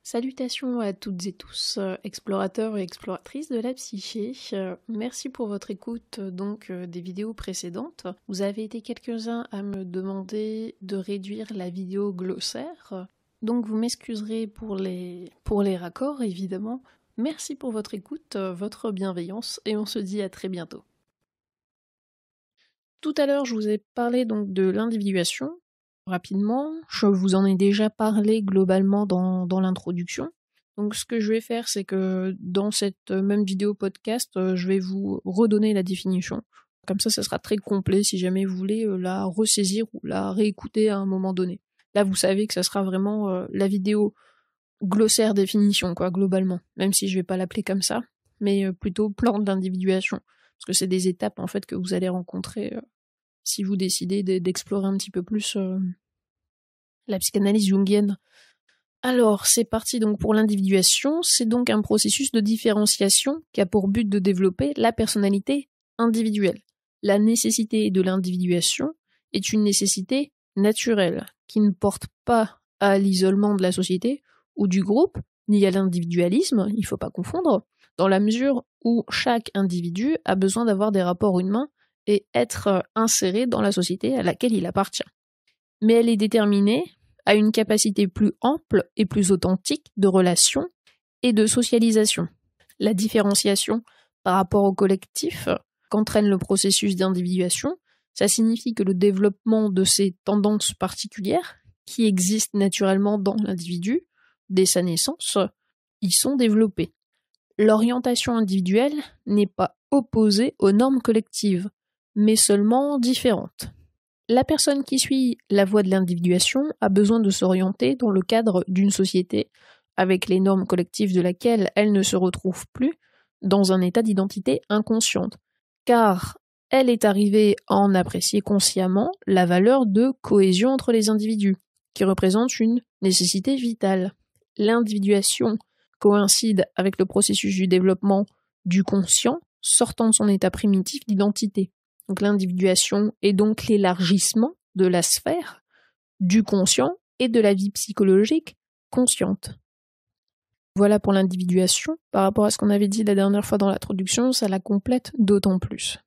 Salutations à toutes et tous, explorateurs et exploratrices de la psyché. Merci pour votre écoute des vidéos précédentes. Vous avez été quelques-uns à me demander de réduire la vidéo glossaire. Donc vous m'excuserez pour les raccords, évidemment. Merci pour votre écoute, votre bienveillance, et on se dit à très bientôt. Tout à l'heure, je vous ai parlé donc de l'individuation. Rapidement, je vous en ai déjà parlé globalement dans l'introduction. Donc ce que je vais faire, c'est que dans cette même vidéo podcast, je vais vous redonner la définition. Comme ça sera très complet si jamais vous voulez la ressaisir ou la réécouter à un moment donné. Là, vous savez que ça sera vraiment la vidéo glossaire définition, quoi, globalement. Même si je vais pas l'appeler comme ça, mais plutôt plan d'individuation. Parce que c'est des étapes, en fait, que vous allez rencontrer si vous décidez d'explorer un petit peu plus la psychanalyse jungienne. Alors, c'est parti donc pour l'individuation. C'est donc un processus de différenciation qui a pour but de développer la personnalité individuelle. La nécessité de l'individuation est une nécessité naturelle qui ne porte pas à l'isolement de la société ou du groupe, ni à l'individualisme, il ne faut pas confondre, dans la mesure où chaque individu a besoin d'avoir des rapports humains et être inséré dans la société à laquelle il appartient. Mais elle est déterminée à une capacité plus ample et plus authentique de relation et de socialisation. La différenciation par rapport au collectif qu'entraîne le processus d'individuation, ça signifie que le développement de ces tendances particulières, qui existent naturellement dans l'individu, dès sa naissance, y sont développées. L'orientation individuelle n'est pas opposée aux normes collectives, mais seulement différente. La personne qui suit la voie de l'individuation a besoin de s'orienter dans le cadre d'une société avec les normes collectives de laquelle elle ne se retrouve plus dans un état d'identité inconsciente, car elle est arrivée à en apprécier consciemment la valeur de cohésion entre les individus, qui représente une nécessité vitale. L'individuation coïncide avec le processus du développement du conscient sortant de son état primitif d'identité. Donc l'individuation est donc l'élargissement de la sphère du conscient et de la vie psychologique consciente. Voilà pour l'individuation. Par rapport à ce qu'on avait dit la dernière fois dans l'introduction, ça la complète d'autant plus.